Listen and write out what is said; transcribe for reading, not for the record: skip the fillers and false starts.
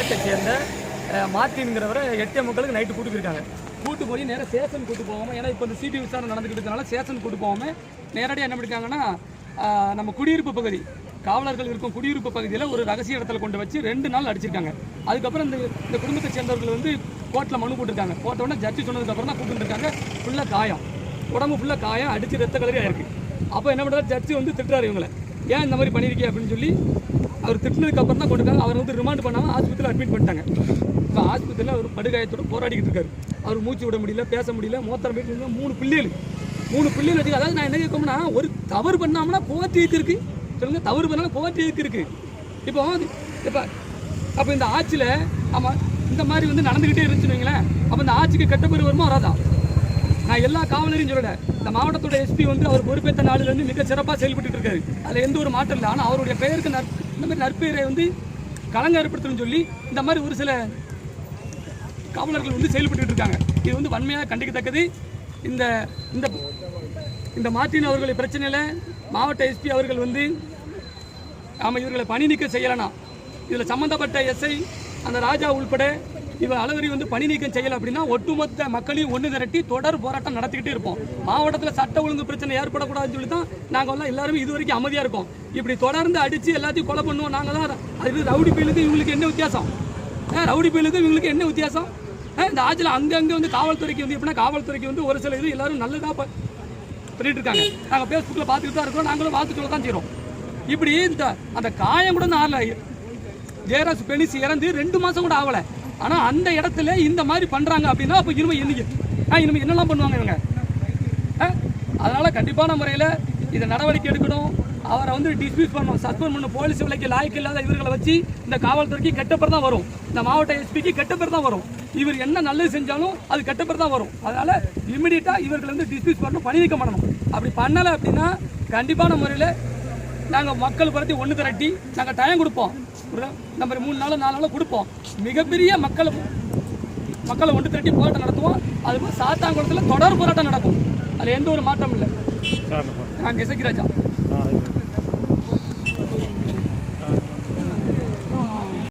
குடும்பத்தை சேர்ந்த மார்ட்டின்கிறவரை 8:30 நைட்டு கூட்டு போயிருக்காங்க. கூட்டு போய் நேராக ஸ்டேஷன் கூட்டு போகாமல், ஏன்னா இப்போ இந்த சிபி விசாரணை நடந்துக்கிட்டு இருக்கனால ஸ்டேஷன் கூட்டு போகாமல் நேரடியாக என்ன பண்ணியிருக்காங்கன்னா நம்ம குடியிருப்பு பகுதி, காவலர்கள் இருக்கும் குடியிருப்பு பகுதியில் ஒரு ரகசிய இடத்துல கொண்டு வச்சு 2 நாள் அடிச்சிருக்காங்க. அதுக்கப்புறம் இந்த குடும்பத்தை சேர்ந்தவர்கள் வந்து கோர்ட்டில் மனு போட்டிருக்காங்க. போட்ட உடனே ஜட்ஜி சொன்னதுக்கப்புறம் தான் கூப்பிட்டுருக்காங்க. ஃபுல்லாக காயம், உடம்பு ஃபுல்லாக காயம், அடித்து ரத்த கலரி ஆயிருக்கு. அப்போ என்ன பண்ணுறாரு, ஜட்ஜி வந்து திட்டுறாரு இவங்களை, ஏன் இந்த மாதிரி பண்ணியிருக்கீங்க அப்படின்னு சொல்லி அவர் திட்டினதுக்கு அப்புறம் தான் கொண்டுருக்காங்க. அவர் வந்து ரிமாண்ட் பண்ணாமல் ஆஸ்பத்திரியில் அட்மிட் பண்ணிட்டாங்க. இப்போ ஆஸ்பத்திரியில் அவர் படுகாயத்தோடு போராடிக்கிட்டு இருக்காரு. அவர் மூச்சு விட முடியல, பேச முடியல, மோத்திரம் போயிட்டு 3 பிள்ளைகள் வச்சு. அதாவது நான் என்ன கேட்கணும்னா, ஒரு தவறு பண்ணாமனா கோர்ட் இருக்கு சொல்லுங்க, தவறு பண்ணாலும் கோர்ட் இருக்கு. இப்போ அப்போ இந்த ஆட்சியில் ஆமாம் இந்த மாதிரி வந்து நடந்துக்கிட்டே இருந்துச்சுன்னு வைங்களேன், அப்போ இந்த ஆட்சிக்கு கெட்ட பேர் வருமா வராதான்? நான் எல்லா காவலரையும் சொல்லலை, இந்த மாவட்டத்தோட எஸ்பி வந்து அவர் பொறுப்பேற்ற நாளிலேருந்து மிக சிறப்பாக செயல்பட்டு இருக்காரு. அதில் எந்த ஒரு மாற்றம் இல்லை. ஆனால் அவருடைய பெயருக்கு இந்த மாதிரி நற்பெயரை வந்து களங்க ஏற்படுத்தணும்னு சொல்லி இந்த மாதிரி ஒரு சில காவலர்கள் வந்து செயல்பட்டு இருக்காங்க. இது வந்து வன்மையாக கண்டிக்கத்தக்கது. இந்த இந்த இந்த மார்ட்டின் அவர்கள் பிரச்சனையில் மாவட்ட எஸ்பி அவர்கள் வந்து இவர்களை பணி நீக்கம் செய்யலாம், இதில் சம்மந்தப்பட்ட எஸ்ஐ அந்த ராஜா உள்பட இவர் அளவரி வந்து பணி நீக்கம் செய்யலை அப்படின்னா ஒட்டுமொத்த மக்களையும் ஒன்று திரட்டி தொடர் போராட்டம் நடத்திக்கிட்டே இருப்போம். மாவட்டத்தில் சட்ட ஒழுங்கு பிரச்சனை ஏற்படக்கூடாதுன்னு சொல்லி தான் நாங்கள் எல்லாம் எல்லாருமே இது வரைக்கும் அமைதியாக இருக்கோம். இப்படி தொடர்ந்து அடித்து எல்லாத்தையும் கொலை பண்ணுவோம். நாங்கள் தான் அது ரவுடி பயிலுக்கு இவங்களுக்கு என்ன வித்தியாசம்? ரவுடி பயிலுக்கு இவங்களுக்கு என்ன வித்தியாசம்? இந்த ஆட்சியில் அங்கங்கே வந்து காவல்துறைக்கு வந்து எப்படின்னா, காவல்துறைக்கு வந்து ஒரு சில இது எல்லாரும் நல்லதாக பண்ணிட்டு இருக்காங்க. நாங்கள் ஃபேஸ்புக்கில் பார்த்துக்கிட்டு தான் இருக்கோம், நாங்களும் பார்த்து சொல்ல தான் செய்கிறோம். இப்படி அந்த காயம் கூட ஆகலை. ஜெயராஜ் பெனிஸ் இறந்து 2 மாதம் கூட ஆகலை. ஆனால் அந்த இடத்துல இந்த மாதிரி பண்ணுறாங்க அப்படின்னா அப்போ இனிமேல் என்னெல்லாம் பண்ணுவாங்க இவங்க? அதனால் கண்டிப்பான முறையில் இதை நடவடிக்கை எடுக்கணும். அவரை வந்து டிஸ்மிஸ் பண்ணணும், சஸ்பெண்ட் பண்ணணும். போலீஸ் விலைக்கு லாய்க்கு இல்லாத இவர்களை வச்சு இந்த காவல்துறைக்கு கெட்ட பேர் தான் வரும், இந்த மாவட்ட எஸ்பிக்கு கெட்ட பேர் தான் வரும். இவர் என்ன நல்லது செஞ்சாலும் அது கெட்ட பேர் தான் வரும். அதனால் இம்மிடியட்டாக இவர்களை வந்து டிஸ்மிஸ் பண்ணணும், பணி நீக்கம் பண்ணணும். அப்படி பண்ணலை அப்படின்னா கண்டிப்பான முறையில் நாங்கள் மக்கள் பரத்தி ஒன்று திரட்டி நாங்கள் டைம் கொடுப்போம். நம்ம 3 நாள் 4 நாள் கொடுப்போம். மிகப்பெரிய மக்களை ஒன்று திரட்டி போராட்டம் நடத்துவோம். அதுபோல் சாத்தாங்குளத்தில் தொடர் போராட்டம் நடக்கும். அதில் எந்த ஒரு மாற்றம் இல்லை. நான் இசக்கிராஜா.